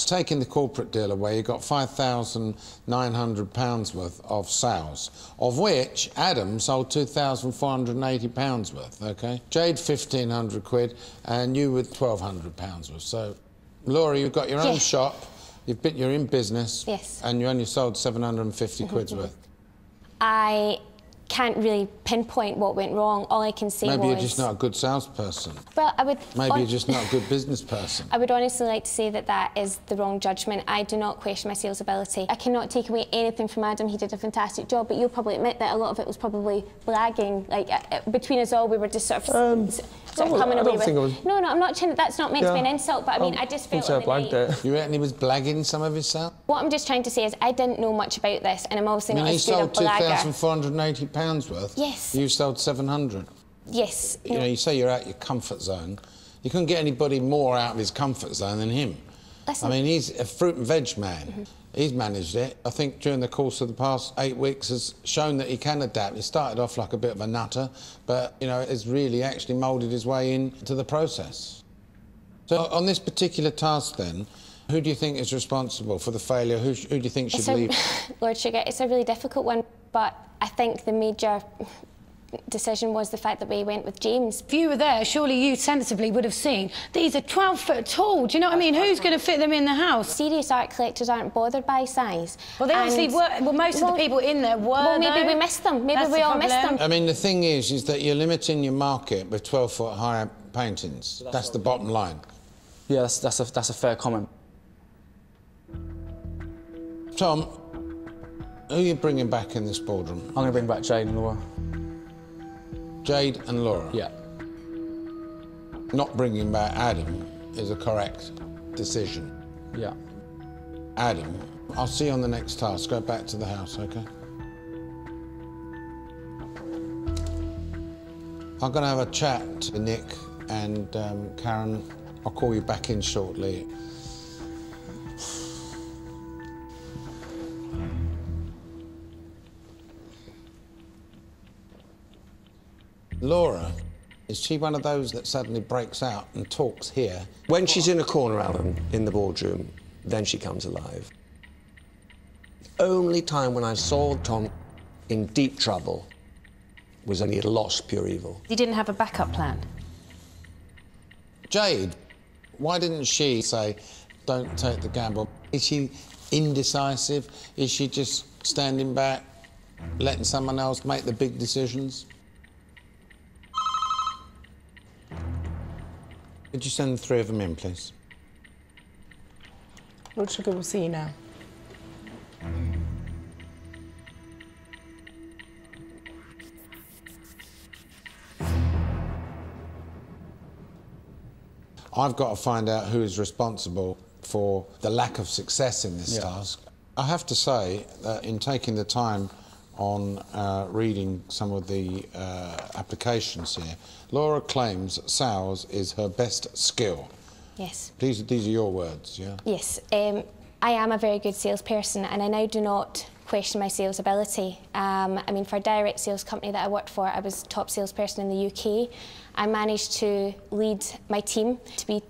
sales. Taking the corporate deal away, you got £5,900 worth of sales, of which Adam sold £2,480 worth, OK? Jade, 1,500 quid, and you with £1,200 worth. So, Laura, you've got your own shop, you're in business, and you only sold 750 quid's worth. I can't really pinpoint what went wrong. All I can say Maybe you're just not a good salesperson. Well, I would... Maybe you're just not a good business person. I would honestly like to say that that is the wrong judgment. I do not question my sales ability. I cannot take away anything from Adam. He did a fantastic job, but you'll probably admit that a lot of it was probably blagging. Like, between us all, we were just sort of coming away with... No, I'm not saying that that's not meant to be an insult, but I mean, I just felt on the night... You reckon he was blagging some of his sales? What I'm just trying to say is I didn't know much about this, and I'm obviously not as good a blagger. He sold £2,480 worth? Yes. You sold 700? Yes. You know, you say you're out your comfort zone. You couldn't get anybody more out of his comfort zone than him. Listen. I mean, he's a fruit and veg man. He's managed it. I think during the course of the past 8 weeks has shown that he can adapt. He started off like a bit of a nutter, but, you know, has really actually moulded his way into the process. So on this particular task, then, who do you think is responsible for the failure? Who do you think should leave? Lord Sugar, it's a really difficult one, but I think the major decision was the fact that we went with James. If you were there, surely you sensibly would have seen these are 12 foot tall. Do you know what I mean? Who's going to fit them in the house? Serious art collectors aren't bothered by size. Well, they obviously were. Well, most of the people in there were. Well, maybe we missed them. Maybe we all missed them. I mean, the thing is that you're limiting your market with 12-foot high paintings. That's the bottom line. Yeah, that's a fair comment. Tom, who are you bringing back in this boardroom? I'm going to bring back Jade and Laura. Jade and Laura? Yeah. Not bringing back Adam is a correct decision. Yeah. Adam, I'll see you on the next task. Go back to the house, OK? I'm going to have a chat to Nick and Karen. I'll call you back in shortly. Laura, is she one of those that suddenly breaks out and talks here? When she's in a corner, Alan, in the boardroom, then she comes alive. The only time when I saw Tom in deep trouble was when he had lost pure evil. He didn't have a backup plan. Jade, why didn't she say, don't take the gamble? Is she indecisive? Is she just standing back, letting someone else make the big decisions? Could you send the three of them in, please? Lord Sugar will see you now. I've got to find out who is responsible for the lack of success in this task. I have to say that in taking the time on reading some of the applications here, Laura claims sales is her best skill. Yes. These are your words, yeah? Yes. I am a very good salesperson, and I now do not question my sales ability. I mean, for a direct sales company that I worked for, I was top salesperson in the UK. I managed to lead my team to be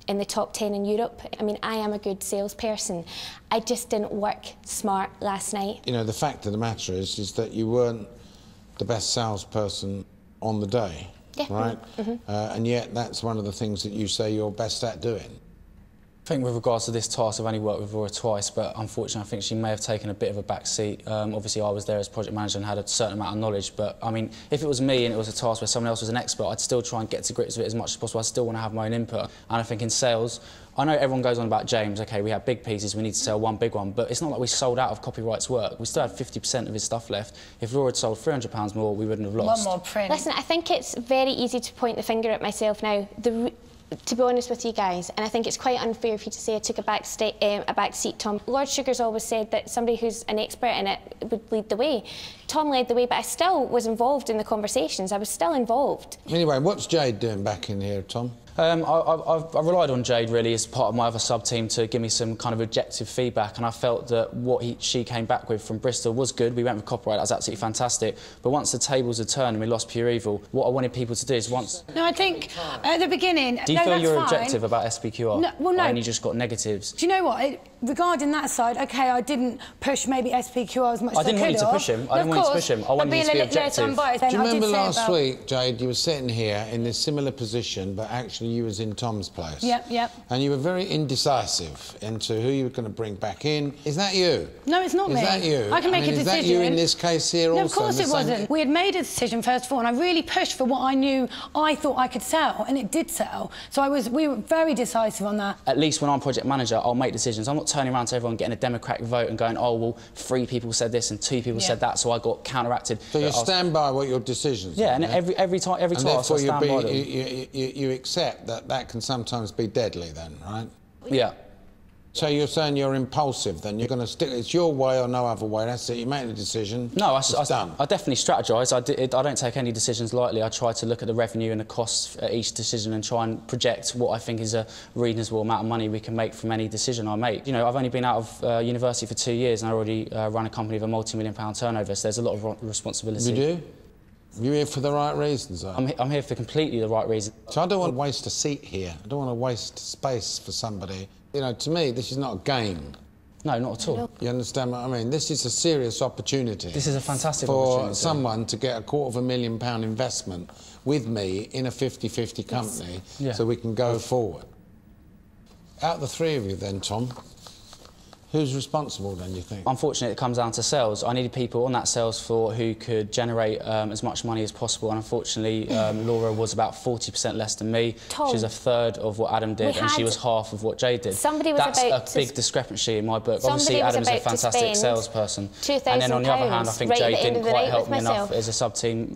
in the top 10 in Europe. I mean, I am a good salesperson. I just didn't work smart last night. You know, the fact of the matter is that you weren't the best salesperson on the day, right? And yet that's one of the things that you say you're best at doing. I think with regards to this task, I've only worked with Laura twice, but unfortunately I think she may have taken a bit of a back seat. Obviously I was there as project manager and had a certain amount of knowledge, but I mean, if it was me and it was a task where someone else was an expert, I'd still try and get to grips with it as much as possible. I still want to have my own input. And I think in sales, I know everyone goes on about James, OK, we have big pieces, we need to sell one big one, but it's not like we sold out of copyright's work. We still had 50% of his stuff left. If Laura had sold £300 more, we wouldn't have lost. One more print. Listen, I think it's very easy to point the finger at myself now. To be honest with you guys, and I think it's quite unfair for you to say I took a back seat, Tom. Lord Sugar's always said that somebody who's an expert in it would lead the way. Tom led the way, but I still was involved in the conversations. I was still involved. Anyway, what's Jade doing back in here, Tom? I relied on Jade really as part of my other sub-team to give me some kind of objective feedback, and I felt that what she came back with from Bristol was good. We went with copyright, that was absolutely fantastic. But once the tables had turned and we lost Pure Evil, what I wanted people to do is once... No, I think at the beginning... Do you feel you're objective about SPQR? No, well, no. Or only just got negatives? Do you know what? Regarding that side, OK, I didn't push maybe SPQR as much as I could have. I didn't want you to push him. I didn't want you to push him. I wanted you to be objective. Do you remember last week, Jade, you were sitting here in this similar position, but actually you was in Tom's place? Yep. And you were very indecisive into who you were going to bring back in. Is that you? No, it's not me. Is that you? I can make a decision. Is that you in this case here also? No, of course it wasn't. We had made a decision first of all, and I really pushed for what I knew I thought I could sell, and it did sell. So we were very decisive on that. At least when I'm project manager, I'll make decisions. I'm not turning around to everyone getting a democratic vote and going, oh, well, 3 people said this and 2 people said that, so I got counteracted. So you stand by what your decisions are, and every task I stand by them. You accept that can sometimes be deadly then, right? Yeah. So you're saying you're impulsive then? You're going to stick... It's your way or no other way, that's it. You make the decision, No, I definitely strategise. I don't take any decisions lightly. I try to look at the revenue and the costs at each decision and try and project what I think is a reasonable amount of money we can make from any decision I make. You know, I've only been out of university for 2 years and I already run a company of a multi-million-pound turnover, so there's a lot of responsibility. You do? You're here for the right reasons, though. I'm here for completely the right reason. So I don't want to waste a seat here. I don't want to waste space for somebody. You know, to me, this is not a game. No, not at all. You understand what I mean? This is a serious opportunity. This is a fantastic opportunity. For someone to get a £250,000 investment with me in a 50-50 company so we can go forward. Out of the 3 of you then, Tom, who's responsible then, you think? Unfortunately, it comes down to sales. I needed people on that sales floor who could generate as much money as possible, and unfortunately, Laura was about 40% less than me. Tom, she was a third of what Adam did, and she was half of what Jade did. That's a big discrepancy in my book. Obviously, Adam's a fantastic salesperson. And then on the other hand, I think Jade didn't quite help me enough as a sub-team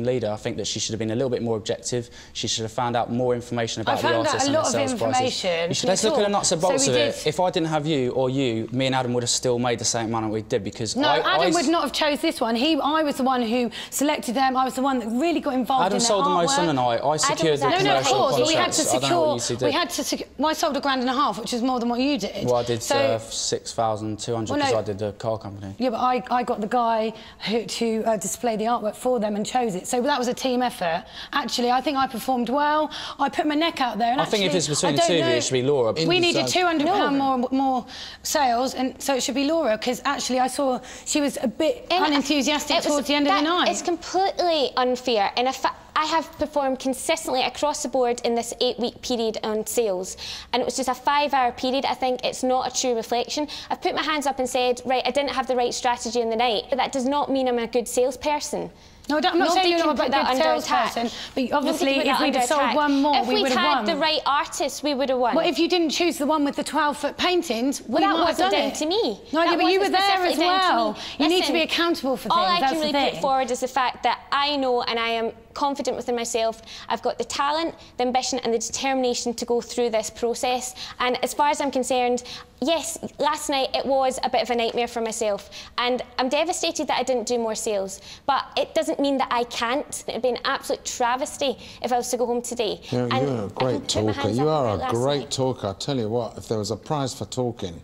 leader. I think that she should have been a little bit more objective. She should have found out more information about the artists and their sales prices. Let's look at the nuts and bolts of it. If I didn't have you or you, me and Adam would have still made the same amount that we did, because Adam would not have chose this one. I was the one who selected them. I was the one that really got involved Adam in their sold the most on the night. I secured the commercial contracts. We had to secure. Well, I sold £1.5 grand, which is more than what you did. Well, I did 6,200 because I did the car company. Yeah, but I got the guy to display the artwork for them and chose it. So that was a team effort. Actually, I think I performed well. I put my neck out there. And I think if it's between the 2 of you, it should be Laura. We needed £200 more sales, and so it should be Laura, because actually I saw she was a bit unenthusiastic towards the end of the night. It's completely unfair, and I have performed consistently across the board in this 8-week period on sales, and it was just a 5-hour period. I think it's not a true reflection. I've put my hands up and said, right, I didn't have the right strategy in the night, but that does not mean I'm a good salesperson. No, I'm not saying you're not a good salesperson, but obviously if we'd have sold one more, we would have won. If we'd had the right artist, we would have won. Well, if you didn't choose the one with the 12-foot paintings, we might have done it. That wasn't down to me. No, but you were there as well. You need to be accountable for things. All I can really put forward is the fact that I know, and I am confident within myself, I've got the talent, the ambition and the determination to go through this process. And as far as I'm concerned, yes, last night it was a bit of a nightmare for myself, and I'm devastated that I didn't do more sales, but it doesn't mean that I can't. It'd be an absolute travesty if I was to go home today. You're a great talker. You are a great talker. I tell you what, if there was a prize for talking,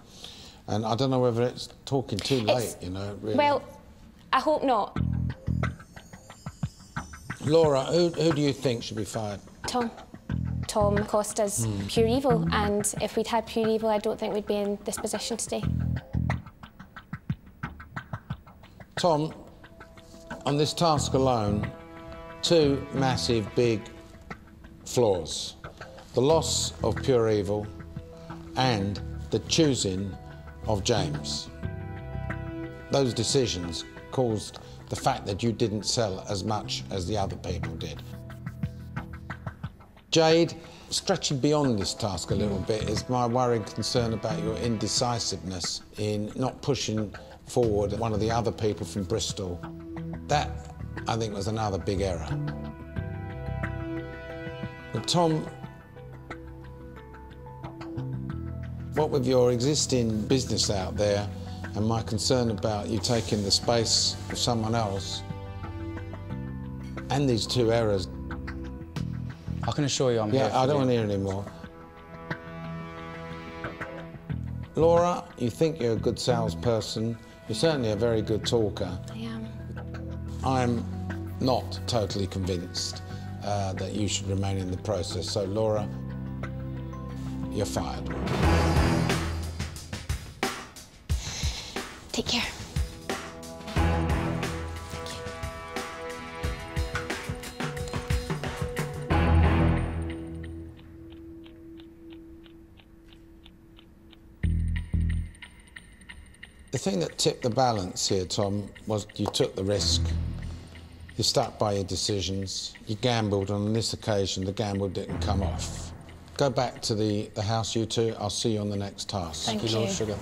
and I don't know whether it's talking too late, you know, really. Well, I hope not. Laura, who do you think should be fired? Tom. Tom cost us Pure Evil, and if we'd had Pure Evil, I don't think we'd be in this position today. Tom, on this task alone, 2 massive, big flaws. The loss of Pure Evil and the choosing of James. Those decisions caused the fact that you didn't sell as much as the other people did. Jade, stretching beyond this task a little bit is my worry and concern about your indecisiveness in not pushing forward one of the other people from Bristol. That, I think, was another big error. But Tom, what with your existing business out there and my concern about you taking the space of someone else and these 2 errors, I can assure you I'm here. Yeah, I don't want to hear any more. Laura, you think you're a good salesperson. You're certainly a very good talker. I am. I'm not totally convinced that you should remain in the process. So, Laura, you're fired. Take care. The thing that tipped the balance here, Tom, was you took the risk. You stuck by your decisions. You gambled. On this occasion, the gamble didn't come off. Go back to the house, you two. I'll see you on the next task. Thank you. Lord Sugar.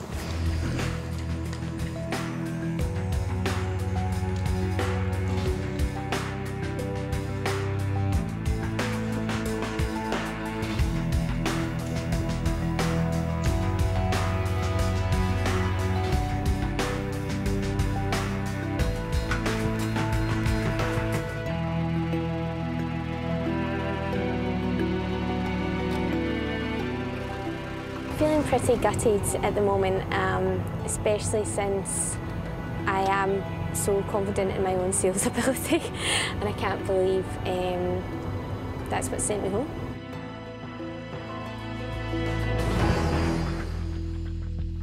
Feeling pretty gutted at the moment, especially since I am so confident in my own sales ability, and I can't believe that's what sent me home.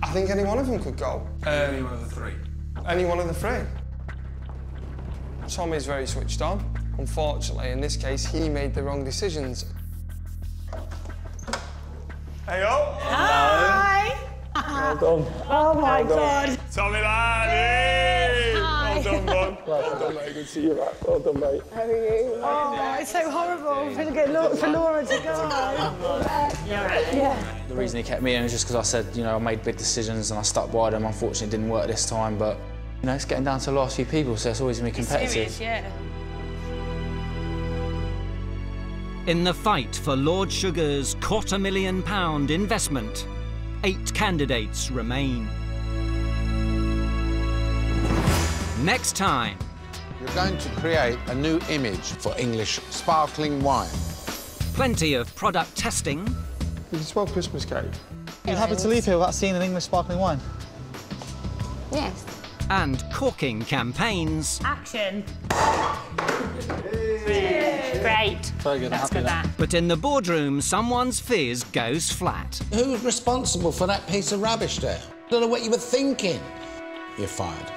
I think any one of them could go. Any one of the three? Any one of the three. Tom is very switched on. Unfortunately, in this case, he made the wrong decisions. Hey-o! Hi! Well done. Oh my God! Tommy laddie! Hi. Well done, bud. Well done, mate. Good to see you back. Well done, mate. How are you? Oh, it's so horrible for Laura to go. Yeah. The reason he kept me in is just because I said, you know, I made big decisions and I stuck by them. Unfortunately, it didn't work this time, but, you know, it's getting down to the last few people, so it's always going to be competitive. Serious, yeah. In the fight for Lord Sugar's £250,000 investment, 8 candidates remain. Next time. You're going to create a new image for English sparkling wine. Plenty of product testing. You can smell Christmas cake. Are you happy to leave here without seeing an English sparkling wine? Yes. And corking campaigns. Action. Great. Very good. That's good. That. But in the boardroom, someone's fizz goes flat. Who's responsible for that piece of rubbish there? I don't know what you were thinking. You're fired.